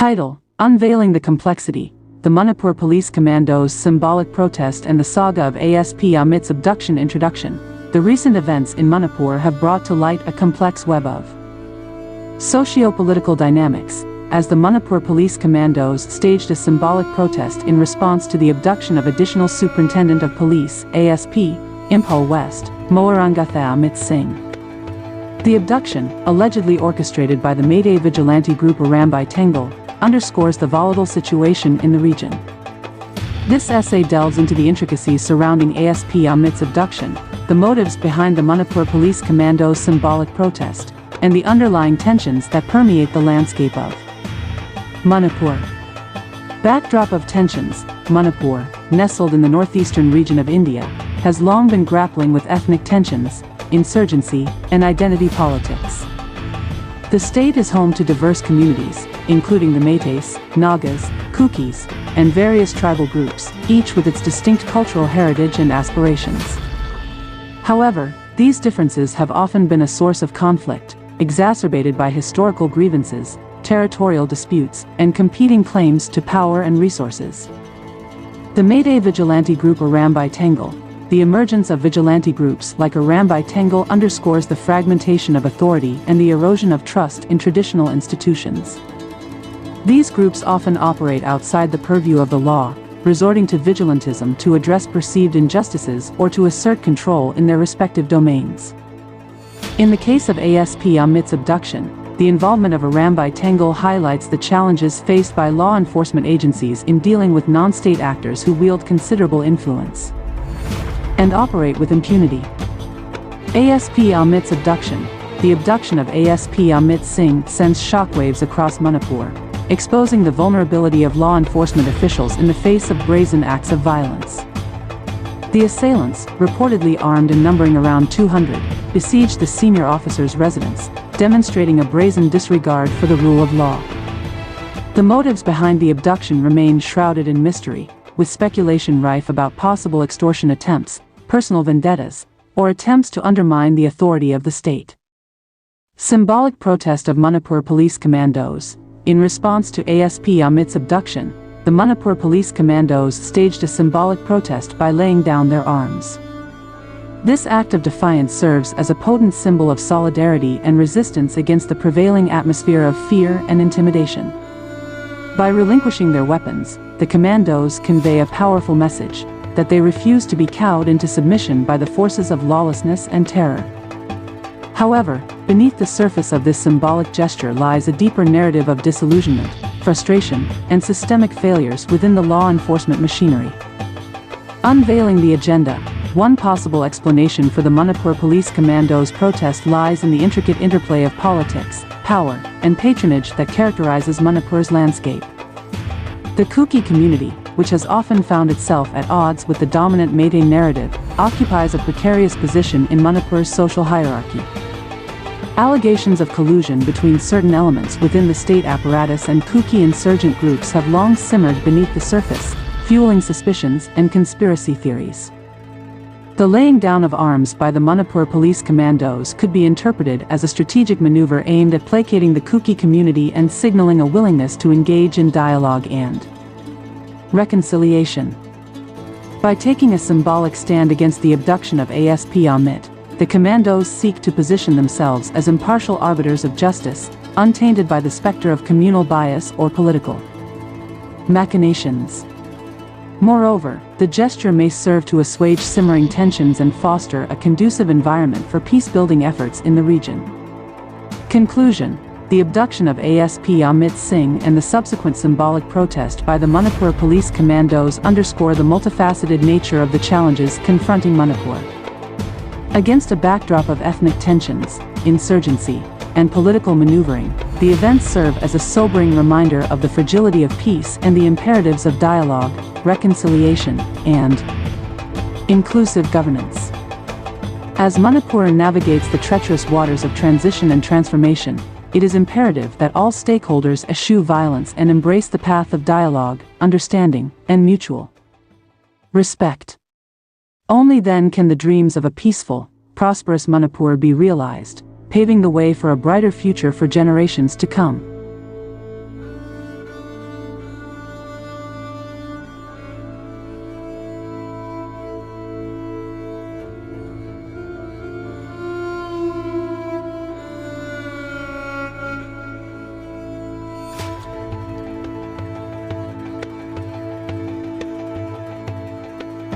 Title: Unveiling the Complexity, the Manipur Police Commando's Symbolic Protest and the Saga of ASP Amit's Abduction. Introduction. The recent events in Manipur have brought to light a complex web of socio-political dynamics, as the Manipur Police Commandos staged a symbolic protest in response to the abduction of Additional Superintendent of Police, ASP, Imphal West, Moarangatha Amit Singh. The abduction, allegedly orchestrated by the Mayday vigilante group Arambai Tengal, underscores the volatile situation in the region. This essay delves into the intricacies surrounding ASP Amit's abduction, the motives behind the Manipur Police Commando's symbolic protest, and the underlying tensions that permeate the landscape of Manipur. Backdrop of tensions: Manipur, nestled in the northeastern region of India, has long been grappling with ethnic tensions, insurgency, and identity politics. The state is home to diverse communities, including the Métis, Nagas, Kukis, and various tribal groups, each with its distinct cultural heritage and aspirations. However, these differences have often been a source of conflict, exacerbated by historical grievances, territorial disputes, and competing claims to power and resources. The Mayday vigilante group Arambai Tengal. The emergence of vigilante groups like Arambai Tengal underscores the fragmentation of authority and the erosion of trust in traditional institutions. These groups often operate outside the purview of the law, resorting to vigilantism to address perceived injustices or to assert control in their respective domains. In the case of ASP Amit's abduction, the involvement of Arambai Tengal highlights the challenges faced by law enforcement agencies in dealing with non-state actors who wield considerable influence and operate with impunity. ASP Amit's abduction. The abduction of ASP Amit Singh sends shockwaves across Manipur, exposing the vulnerability of law enforcement officials in the face of brazen acts of violence. The assailants, reportedly armed and numbering around 200, besieged the senior officer's residence, demonstrating a brazen disregard for the rule of law. The motives behind the abduction remain shrouded in mystery, with speculation rife about possible extortion attempts, personal vendettas, or attempts to undermine the authority of the state. Symbolic protest of Manipur Police Commandos. In response to ASP Amit's abduction, the Manipur Police Commandos staged a symbolic protest by laying down their arms. This act of defiance serves as a potent symbol of solidarity and resistance against the prevailing atmosphere of fear and intimidation. By relinquishing their weapons, the commandos convey a powerful message that they refuse to be cowed into submission by the forces of lawlessness and terror. However, beneath the surface of this symbolic gesture lies a deeper narrative of disillusionment, frustration, and systemic failures within the law enforcement machinery. Unveiling the agenda. One possible explanation for the Manipur Police Commandos' protest lies in the intricate interplay of politics, power, and patronage that characterizes Manipur's landscape. The Kuki community, which has often found itself at odds with the dominant Mayday narrative, occupies a precarious position in Manipur's social hierarchy. Allegations of collusion between certain elements within the state apparatus and Kuki insurgent groups have long simmered beneath the surface, fueling suspicions and conspiracy theories. The laying down of arms by the Manipur Police Commandos could be interpreted as a strategic maneuver aimed at placating the Kuki community and signaling a willingness to engage in dialogue and reconciliation. By taking a symbolic stand against the abduction of ASP Amit, the commandos seek to position themselves as impartial arbiters of justice, untainted by the specter of communal bias or political machinations. Moreover, the gesture may serve to assuage simmering tensions and foster a conducive environment for peace-building efforts in the region. Conclusion. The abduction of ASP Amit Singh and the subsequent symbolic protest by the Manipur Police Commandos underscore the multifaceted nature of the challenges confronting Manipur. Against a backdrop of ethnic tensions, insurgency, and political maneuvering, the events serve as a sobering reminder of the fragility of peace and the imperatives of dialogue, reconciliation, and inclusive governance. As Manipur navigates the treacherous waters of transition and transformation, it is imperative that all stakeholders eschew violence and embrace the path of dialogue, understanding, and mutual respect. Only then can the dreams of a peaceful, prosperous Manipur be realized, paving the way for a brighter future for generations to come.